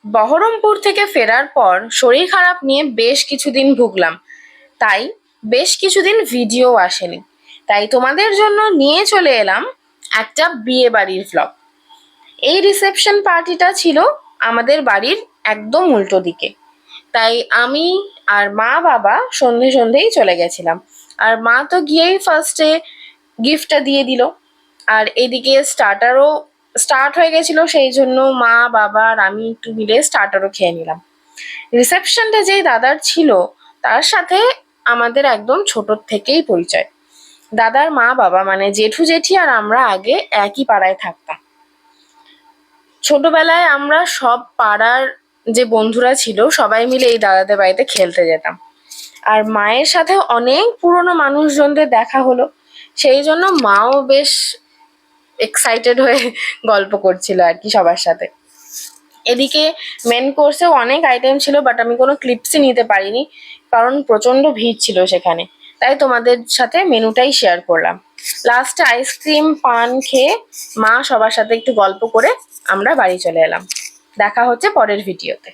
বহরমপুর থেকে ফেরার পর শরীর খারাপ নিয়ে বেশ কিছুদিন ভুগলাম, তাই বেশ কিছুদিন ভিডিও আসেনি। তাই তোমাদের জন্য নিয়ে চলে এলাম একটা বিয়ে বাড়ির ভ্লগ। এই রিসেপশন পার্টিটা ছিল আমাদের বাড়ির একদম উল্টো দিকে, তাই আমি আর মা বাবা সন্ধেই চলে গেছিলাম। আর মা তো গিয়েই ফার্স্টে গিফটটা দিয়ে দিল, আর এদিকে স্টার্টারও স্টার্ট হয়ে গেছিল, সেই জন্য মা বাবা আর আমি একটু মিলে স্টার্টারও খেয়ে নিলাম। রিসেপশনটা যেই দাদার ছিল তার সাথে আমাদের একদম ছোট থেকেই পরিচয়। দাদার মা বাবা মানে জেঠু জেঠি আর আমরা আগে একই পাড়ায় থাকতাম। ছোটবেলায় আমরা সব পাড়ার যে বন্ধুরা ছিল সবাই মিলে এই দাদাদের বাড়িতে খেলতে যেতাম। আর মায়ের সাথে অনেক পুরনো মানুষজনদের দেখা হলো, সেই জন্য মাও বেশ এক্সাইটেড হয়ে গল্প করছিল আর কি সবার সাথে। এদিকে মেন কোর্সেও অনেক আইটেম ছিল, বাট আমি কোনো ক্লিপসই নিতে পারিনি কারণ প্রচন্ড ভিড় ছিল সেখানে, তাই তোমাদের সাথে মেনুটাই শেয়ার করলাম। লাস্টে আইসক্রিম পান খেয়ে মা সবার সাথে একটু গল্প করে আমরা বাড়ি চলে এলাম। দেখা হচ্ছে পরের ভিডিওতে।